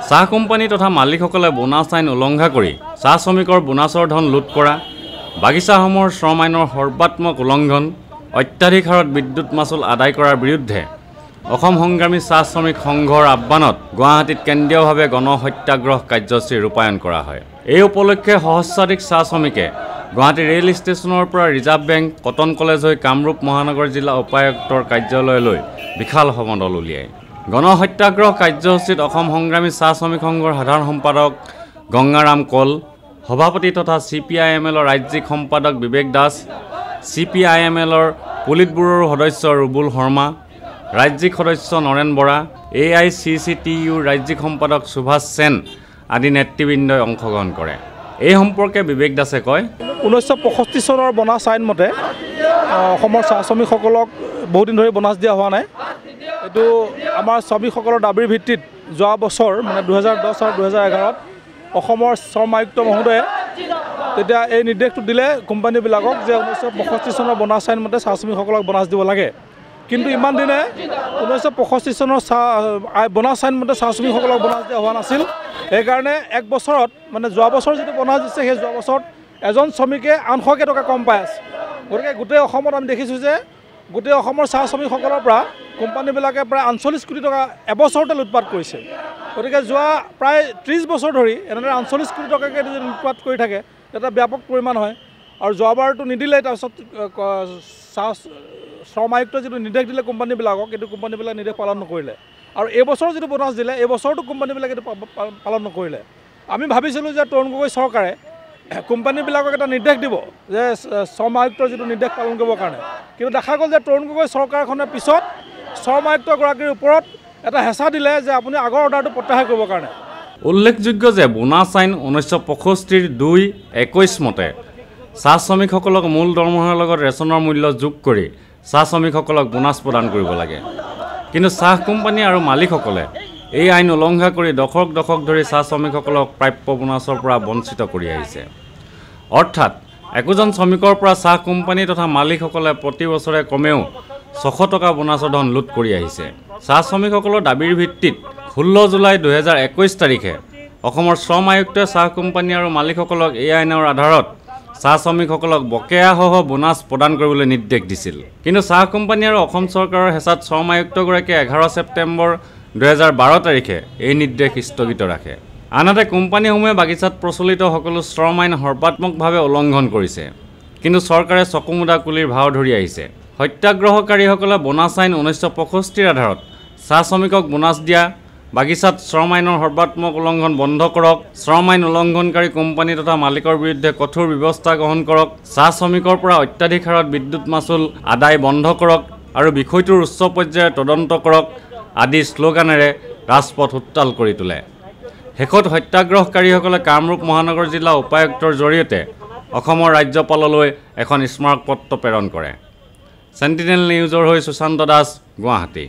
চাহ কোম্পানী তথা মালিকসকলে বোনাছ আইন উলংঘা কৰি চাহ শ্ৰমিকৰ বোনাছৰ ধন লুট কৰা, বাগিচাসমূহৰ শ্ৰম আইনৰ সৰ্বাত্মক উলংঘন, অত্যাধিক হাৰত বিদ্যুৎ মাচুল আদায় কৰাৰ বিৰুদ্ধে অসম সংগ্ৰামী চাহ শ্ৰমিক সংঘৰ আহ্বানত গুৱাহাটীত কেন্দ্ৰীয়ভাৱে গণসত্যাগ্ৰহ কাৰ্যসূচী ৰূপায়ণ কৰা হয়। এই উপলক্ষে সহস্ৰাধিক চাহ শ্ৰমিকে গুৱাহাটী ৰেল ষ্টেচনৰ পৰা ৰিজাৰ্ভ বেংক, কটন কলেজ হৈ কামৰূপ মহানগৰ জিলা উপায়ুক্তৰ কাৰ্যালয়লৈ বিশাল সমদল উলিয়ায়। গণসত্যাগ্ৰহ কাৰ্যসূচীত অসম সংগ্ৰামী চাহ শ্ৰমিক সংঘৰ সাধাৰণ সম্পাদক গংগাৰাম কল, সভাপতি তথা CPIMLৰ ৰাজ্যিক সম্পাদক বিবেক দাস, CPIMLৰ পুলিট ব্যুৰোৰ সদস্য ৰুবুল শৰ্মা, ৰাজ্যিক সদস্য নৰেন বৰা, AICCTUৰ ৰাজ্যিক সম্পাদক সুভাষ সেন আদি নেতৃবৃন্দই অংশগ্ৰহণ কৰে। এই সম্পৰ্কে বিবেক দাসে কয়, 1965 চনৰ বনাছ আইন মতে অসমৰ চাহ শ্ৰমিকসকলক বহুদিন ধৰি বনাছ দিয়া হোৱা নাই। এইটো আমাৰ শ্ৰমিকসকলৰ দাবীৰ ভিত্তিত যোৱা বছৰ মানে 2010 আৰু 2011ত অসমৰ শ্ৰম আয়ুক্ত মহোদয়ে তেতিয়া এই নিৰ্দেশটো দিলে কোম্পানীবিলাকক যে 1965 চনৰ বনাছ আইন মতে চাহ শ্ৰমিকসকলক বনাছ দিব লাগে। কিন্তু ইমান দিনে 1965 চনৰ বনাছ আইন মতে চাহ শ্ৰমিকসকলক বনাছ দিয়া হোৱা নাছিল। সেইকাৰণে এক বছৰত মানে যোৱা বছৰ যিটো বনাছ দিছে সেই যোৱা বছৰত এজন শ্ৰমিকে 800 টকা কম পাই আছে। গতিকে গোটেই অসমত আমি দেখিছোঁ যে গোটেই অসমৰ চাহ শ্ৰমিকসকলৰ পৰা কোম্পানীবিলাকে প্ৰায় 48 কোটি টকা এবছৰতে লুটপাট কৰিছে। গতিকে যোৱা প্ৰায় 30 বছৰ ধৰি এনেদৰে 48 কোটি টকাকৈ যদি লুটপাট কৰি থাকে এটা ব্যাপক পৰিমাণ হয়। আৰু যোৱাবাৰটো নিদিলে, তাৰপিছত চাহ শ্ৰম আয়ুক্তই যিটো নিৰ্দেশ দিলে কোম্পানীবিলাকক, এইটো কোম্পানীবিলাকে নিৰ্দেশ পালন নকৰিলে। আৰু এইবছৰ যিটো বোনাছ দিলে এই বছৰটো কোম্পানীবিলাকে এইটো পালন নকৰিলে। আমি ভাবিছিলোঁ যে তৰুণ গগৈ চৰকাৰে কোম্পানীবিলাকক এটা নিৰ্দেশ দিব যে শ্ৰম আয়ুক্তৰ যিটো নিৰ্দেশ পালন কৰিবৰ কাৰণে, কিন্তু দেখা গ'ল যে তৰুণ গগৈ চৰকাৰখনে পিছত শ্ৰম আয়ুক্তগৰাকীৰ ওপৰত এটা হেঁচা দিলে যে আপুনি আগৰ অৰ্ডাৰটো প্ৰত্যাহাৰ কৰিবৰ কাৰণে। উল্লেখযোগ্য যে বোনাছ আইন 1965 2-21 মতে চাহ শ্ৰমিকসকলক মূল দৰমহাৰ লগত ৰেচনৰ মূল্য যোগ কৰি চাহ শ্ৰমিকসকলক বোনাছ প্ৰদান কৰিব লাগে। কিন্তু চাহ কোম্পানী আৰু মালিকসকলে এই আইন উলংঘা কৰি দশক ধৰি চাহ শ্ৰমিকসকলক প্ৰাপ্য বোনাছৰ পৰা বঞ্চিত কৰি আহিছে। অৰ্থাৎ একোজন শ্ৰমিকৰ পৰা চাহ কোম্পানী তথা মালিকসকলে প্ৰতি বছৰে কমেও 600 টকা বোনাছৰ ধন লুট কৰি আহিছে। চাহ শ্ৰমিকসকলৰ দাবীৰ ভিত্তিত 16 জুলাই 2021 তাৰিখে অসমৰ শ্ৰম আয়ুক্তই চাহ কোম্পানী আৰু মালিকসকলক এই আইনৰ আধাৰত চাহ শ্ৰমিকসকলক বকেয়াসহ বোনাছ প্ৰদান কৰিবলৈ নিৰ্দেশ দিছিল। কিন্তু চাহ কোম্পানী আৰু অসম চৰকাৰৰ হেঁচাত শ্ৰম আয়ুক্তগৰাকীয়ে 11 ছেপ্টেম্বৰ 2012 তাৰিখে এই নিৰ্দেশ স্থগিত ৰাখে। আনহাতে কোম্পানীসমূহে বাগিচাত প্ৰচলিত সকলো শ্ৰম আইন সৰ্বাত্মকভাৱে উলংঘন কৰিছে। কিন্তু চৰকাৰে চকুমুদা কুলিৰ ভাও ধৰি আহিছে। সত্যাগ্ৰহকাৰীসকলে বোনাছ আইন 1965 আধাৰত চাহ শ্ৰমিকক বোনাছ দিয়া, বাগিচাত শ্ৰম আইনৰ সৰ্বাত্মক উলংঘন বন্ধ কৰক, শ্ৰম আইন উলংঘনকাৰী কোম্পানী তথা মালিকৰ বিৰুদ্ধে কঠোৰ ব্যৱস্থা গ্ৰহণ কৰক, চাহ শ্ৰমিকৰ পৰা অত্যাধিক হাৰত বিদ্যুৎ মাচুল আদায় বন্ধ কৰক আৰু বিষয়টোৰ উচ্চ পৰ্যায়ৰ তদন্ত কৰক আদি শ্লোগানেৰে ৰাজপথ উত্তাল কৰি তোলে। শেষত সত্যাগ্ৰহকাৰীসকলে কামৰূপ মহানগৰ জিলা উপায়ুক্তৰ জৰিয়তে অসমৰ ৰাজ্যপাললৈ এখন স্মাৰকপত্ৰ প্ৰেৰণ কৰে। চেণ্টিনেল নিউজৰ হৈ সুশান্ত দাস, গুৱাহাটী।